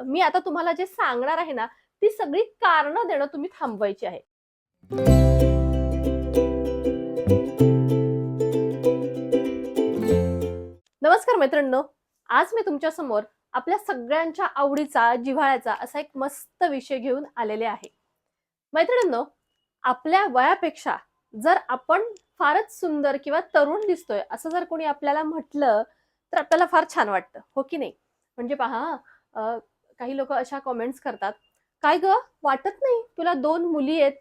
मी आता तुम्हाला जे सांगणार आहे ना, ती सगळी कारणं देणं तुम्ही थांबवायची आहे. नमस्कार मैत्रिणींनो. आज मी तुमच्या समोर आपल्या सगळ्यांच्या आवडीचा, जिव्हाळ्याचा असा एक मस्त विषय घेऊन आलेले आहे. मैत्रिणींनो, आपल्या वयापेक्षा जर आपण फारच सुंदर किंवा तरुण दिसतोय असं जर कोणी आपल्याला म्हटलं, तर आपल्याला फार छान वाटतं, हो की नाही? म्हणजे पहा काही लोकं अशा कमेंट्स करतात, "काय गं, वाटत नाही तुला 2 मुली आहेत?"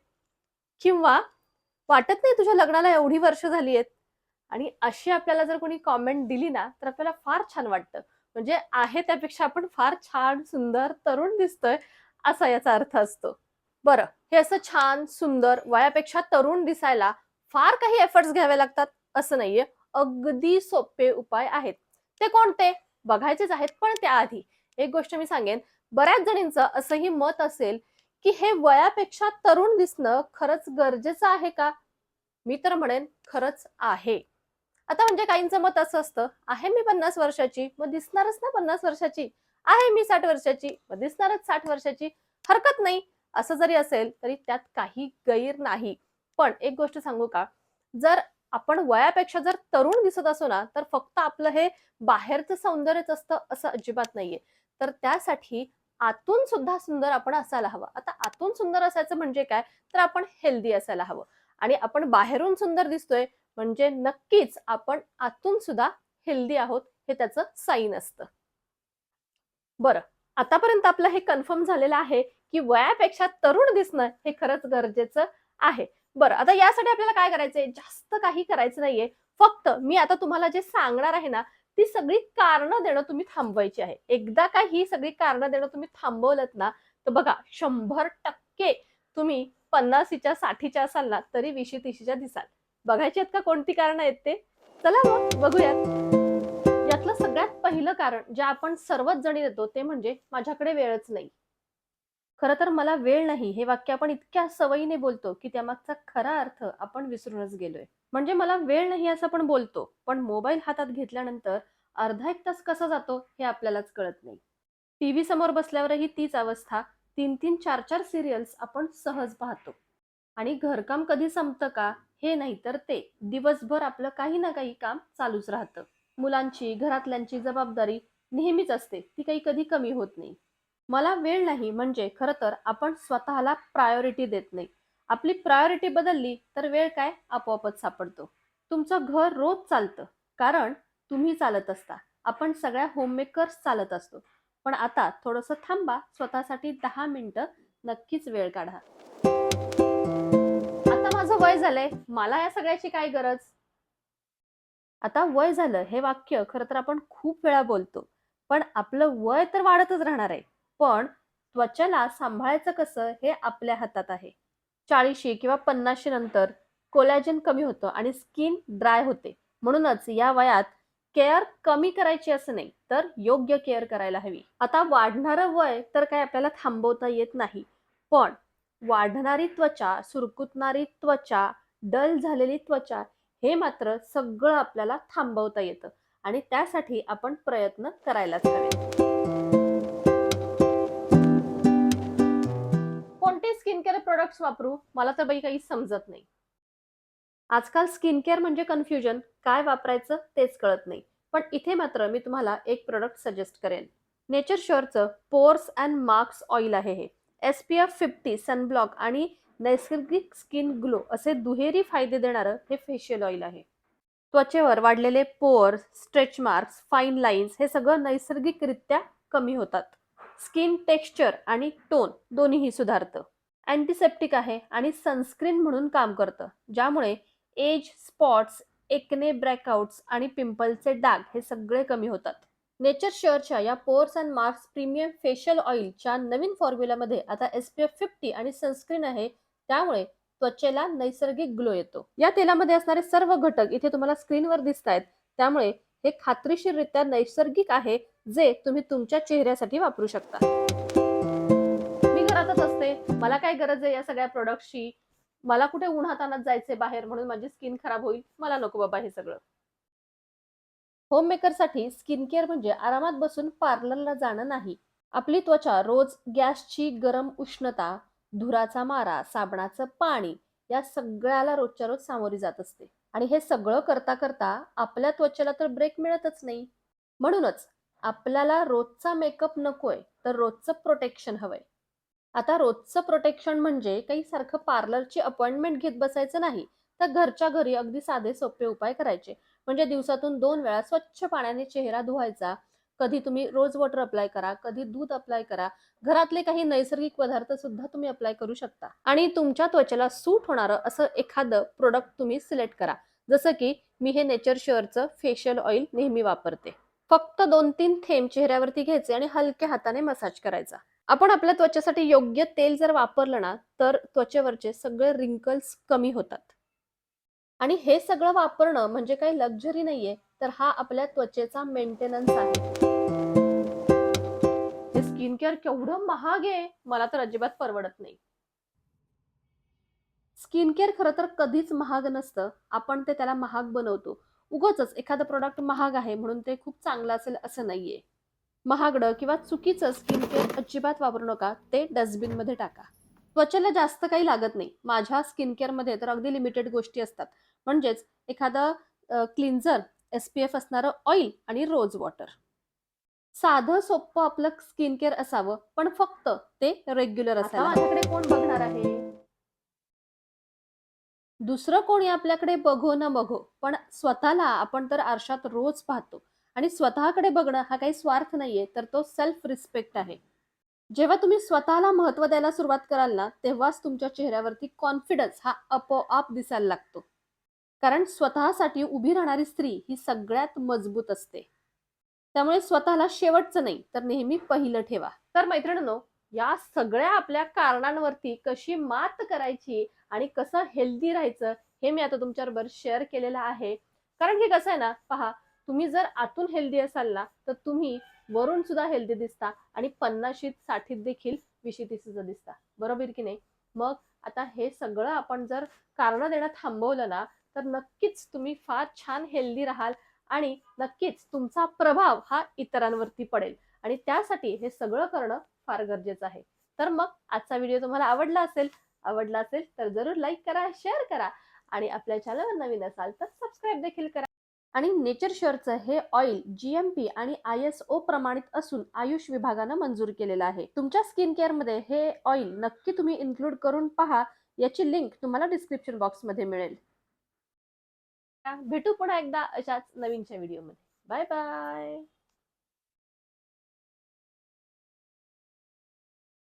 किंवा "वाटत नाही तुझ्या लग्नाला एवढी वर्ष झाली आहेत?" आणि अशी आपल्याला जर कोणी कॉमेंट दिली ना, तर आपल्याला फार छान वाटतं. म्हणजे आहे त्यापेक्षा आपण फार छान, सुंदर, तरुण दिसतोय, असा याचा अर्थ असतो. बरं, हे असं छान, सुंदर, वयापेक्षा तरुण दिसायला फार काही एफर्ट्स घ्यावे लागतात, असं नाहीये. अगदी सोपे उपाय आहेत. ते कोणते? बघायचेच आहेत. पण त्याआधी एक गोष्ट मी सांगेन, बऱ्याच जणींचं असंही मत असेल, की हे वयापेक्षा तरुण दिसणं खरंच गरजेचं आहे का? मी तर म्हणेन खरंच आहे. आता म्हणजे काहींचं मत असं असतं, आहे मी 50 वर्षाची, मग दिसणारच ना 50 वर्षाची. आहे मी 60 वर्षाची, मग दिसणारच 60 वर्षाची. हरकत नाही. असं जरी असेल, तरी त्यात काही गैर नाही. पण एक गोष्ट सांगू का? जर आपण वयापेक्षा जर तरुण दिसत असू ना, तर फक्त आपलं हे बाहेरचं सौंदर्यच असतं असं अजिबात नाहीये. तर त्यासाठी आतून सुद्धा सुंदर आपण असायला हवं. आता आतून सुंदर असायचं म्हणजे काय? तर आपण हेल्दी असायला हवं आणि आपण बाहेरून सुंदर दिसतोय म्हणजे नक्कीच आपण आतून सुद्धा हेल्दी आहोत हे त्याचं साईन असतं. बरं, आतापर्यंत आपलं हे कन्फर्म झालेलं आहे, की वयापेक्षा तरुण दिसणं हे खरंच गरजेचं आहे. बरं, आता यासाठी आपल्याला काय करायचंय? जास्त काही करायचं नाहीये. फक्त मी आता तुम्हाला जे सांगणार आहे ना, ती सगळी कारणं देणं तुम्ही थांबवायची आहे. एकदा का ही सगळी कारणं देणं तुम्ही थांबवलत ना, तर बघा 100% तुम्ही 50च्या 60च्या असाल ना, तरी 20-30च्या दिसाल. बघायची आहेत का कोणती कारणं आहेत ते? चला मग बघूयात. यातलं सगळ्यात पहिलं कारण जे आपण सर्वच जणी देतो ते म्हणजे माझ्याकडे वेळच नाही. खरं तर मला वेळ नाही हे वाक्य आपण इतक्या सवयीने बोलतो, की त्यामागचा खरा अर्थ आपण विसरूनच गेलोय. म्हणजे मला वेळ नाही असं आपण बोलतो, पण मोबाईल हातात घेतल्यानंतर अर्धा 1 तास कसा जातो हे आपल्यालाच कळत नाही. टीव्ही समोर बसल्यावरही तीच अवस्था. 3-3, 4-4 सीरियल्स आपण सहज पाहतो. आणि घरकाम कधी संपतं का? हे नाही तर ते. दिवसभर आपलं काही ना काही काम चालूच राहतं. मुलांची, घरातल्यांची जबाबदारी नेहमीच असते. ती काही कधी कमी होत नाही. मला वेळ नाही म्हणजे खरं तर आपण स्वतःला प्रायोरिटी देत नाही. आपली प्रायोरिटी बदलली तर वेळ काय आपोआपच सापडतो. तुमचं घर रोज चालतं कारण तुम्ही चालत असता. आपण सगळ्या होममेकर्स चालत असतो. पण आता थोडंसं थांबा, स्वतःसाठी 10 मिनिटं नक्कीच वेळ काढा. आता माझं वय झालंय, मला या सगळ्याची काय गरज? आता वय झालं हे वाक्य खरं तर आपण खूप वेळा बोलतो. पण आपलं वय तर वाढतच राहणार आहे. पण त्वचेला सांभाळायचं कसं हे आपल्या हातात आहे. 40शी किंवा 50शी नंतर कोलॅजन कमी होतं आणि स्किन ड्राय होते. म्हणूनच या वयात केअर कमी करायची असं नाही, तर योग्य केअर करायला हवी. आता वाढणारं वय तर काही आपल्याला थांबवता येत नाही. पण वाढणारी त्वचा, सुरकुतणारी त्वचा, डल झालेली त्वचा हे मात्र सगळं आपल्याला थांबवता येतं आणि त्यासाठी आपण प्रयत्न करायलाच हवेत. कोणते स्किन केअर प्रॉडक्ट्स वापरू? मला तर बाई काही समजत नाही. आजकाल स्किन केअर म्हणजे कन्फ्युजन. काय वापरायचं तेच कळत नाही. पण इथे मात्र मी तुम्हाला एक प्रॉडक्ट सजेस्ट करेन. नेचर शुअरचं पोर्स अँड मार्क्स ऑइल आहे हे. SPF 50 सनब्लॉक आणि नैसर्गिक स्किन ग्लो असे दुहेरी फायदे देणारं हे फेशियल ऑइल आहे. त्वचेवर वाढलेले pores, stretch marks, fine lines हे सगळं नैसर्गिकरित्या कमी होतात. स्किन टेक्स्चर आणि टोन दोन्हीही सुधारतं. अँटिसेप्टिक आहे आणि सनस्क्रीन म्हणून काम करतं, ज्यामुळे एज, स्पॉट्स, एक्ने, ब्रेकआउट्स आणि पिंपलचे डाग हे सगळे कमी होतात. नेचर शेअरच्या या pores and marks premium facial ऑइलच्या नवीन फॉर्म्युलामध्ये आता SPF 50 आणि सनस्क्रीन आहे, त्यामुळे त्वचेला नैसर्गिक ग्लो येतो. या तेलामध्ये असणारे सर्व घटक इथे तुम्हाला स्क्रीनवर दिसतायत, त्यामुळे हे खात्रीशीररित्या नैसर्गिक आहे, जे तुम्ही तुमच्या चेहऱ्यासाठी वापरू शकता. मी घरातच असते. मला काय गरज आहे या सगळ्या प्रॉडक्ट्सची? मला कुठे उन्हातान्हात जायचंय बाहेर म्हणून माझी स्किन खराब होईल. मला नको बाबा हे सगळं. होम मेकरसाठी स्किन केअर म्हणजे आरामात बसून पार्लरला जाणं नाही. आपली त्वचा रोज गॅसची गरम उष्णता, धुराचा मारा, साबणाचं पाणी या सगळ्याला रोजच्या रोज सामोरी जात असते. आणि हे सगळं करता करता आपल्या त्वचेला तर ब्रेक मिळतच नाही. म्हणूनच आपल्याला रोजचा मेकअप नकोय, तर रोजचं प्रोटेक्शन हवंय. आता रोजचं प्रोटेक्शन म्हणजे काही सारखं पार्लरची अपॉइंटमेंट घेत बसायचं नाही, तर घरच्या घरी अगदी साधे सोपे उपाय करायचे. म्हणजे दिवसातून 2 वेळा स्वच्छ पाण्याने चेहरा धुवायचा. कधी तुम्ही रोज वॉटर अप्लाय करा, कधी दूध अप्लाय करा. घरातले काही नैसर्गिक पदार्थ सुद्धा तुम्ही अप्लाय करू शकता. आणि तुमच्या त्वचेला सूट होणारं असं एखादं प्रोडक्ट तुम्ही सिलेक्ट करा. जसं की मी हे नेचर शुअरचं फेशियल ऑइल नेहमी वापरते. फक्त 2-3 थेंब चेहऱ्यावरती घ्यायचे आणि हलक्या हाताने मसाज करायचा. आपण आपल्या त्वचेसाठी योग्य तेल जर वापरलं ना, तर त्वचेवरचे सगळे रिंकल्स कमी होतात. आणि हे सगळं वापरणं म्हणजे काही लक्झरी नाहीये, तर हा आपल्या त्वचेचा मेंटेनन्स आहे. हे स्किन केअर केवढं महाग आहे, मला तर अजिबात परवडत नाही. स्किन केअर खरं तर कधीच महाग नसतं. आपण ते त्याला महाग बनवतो. उगाचच एखादं प्रॉडक्ट महाग आहे म्हणून ते खूप चांगलं असेल असं नाहीये. महागडं किंवा चुकीचं स्किन केअर अजिबात वापरू नका. ते डस्टबिनमध्ये टाका. त्वचेला जास्त काही लागत नाही. माझ्या स्किन केअरमध्ये तर अगदी लिमिटेड गोष्टी असतात. म्हणजेच एखादं क्लिन्झर, SPF असणारं ऑइल आणि रोज वॉटर. साधं सोप्पं आपलं स्किन केअर असावं, पण फक्त ते रेग्युलर असायला हवं. माझ्याकडे कोण बघणार आहे? दुसरं कोणी आपल्याकडे बघो न बघो, पण स्वतःला आपण तर आरशात रोज पाहतो आणि स्वतःकडे बघणं हा काही स्वार्थ नाहीये, तर तो सेल्फ रिस्पेक्ट आहे. जेव्हा तुम्ही स्वतःला महत्त्व द्यायला सुरुवात कराल ना, तेव्हाच तुमच्या चेहऱ्यावरती कॉन्फिडन्स हा आपोआप दिसायला लागतो. कारण स्वतःसाठी उभी राहणारी स्त्री ही सगळ्यात मजबूत असते. त्यामुळे स्वतःला शेवटचं नाही, तर नेहमी पहिलं ठेवा. तर मैत्रिणींनो, या सगळ्या आपल्या कारणांवरती कशी मात करायची आणि कसं हेल्दी राहायचं, हे मी आता तुमच्याबरोबर शेअर केलेलं आहे. कारण की कसं आहे ना, पहा, तुम्ही जर आतून हेल्दी असाल ना, तर तुम्ही वरून सुद्धा हेल्दी दिसता आणि 50शीत 60त देखील 20-30चं दिसता. बरोबर की नाही? मग आता हे सगळं आपण जर कारणं देणं थांबवलं ना, तर नक्कीच तुम्ही फार छान हेल्दी राहाल आणि नक्कीच तुमचा प्रभाव हा इतरांवरती पडेल. आणि त्यासाठी हे सगळं करणं फार गरजेचं आहे. तर मग आजचा व्हिडिओ तुम्हाला आवडला असेल तर जरूर लाईक करा, शेअर करा आणि आपल्या चॅनलवर नवीन असाल तर सबस्क्राईब देखील करा. आणि नेचर शुअरचं हे ऑइल GMP आणि ISO प्रमाणित असून आयुष विभागानं मंजूर केलेलं आहे. तुमच्या स्किन केअरमध्ये हे ऑइल नक्की तुम्ही इन्क्लूड करून पहा. याची लिंक तुम्हाला डिस्क्रिप्शन बॉक्समध्ये मिळेल. भेटू पुन्हा एकदा अशाच नवीनच्या व्हिडिओमध्ये. Bye bye.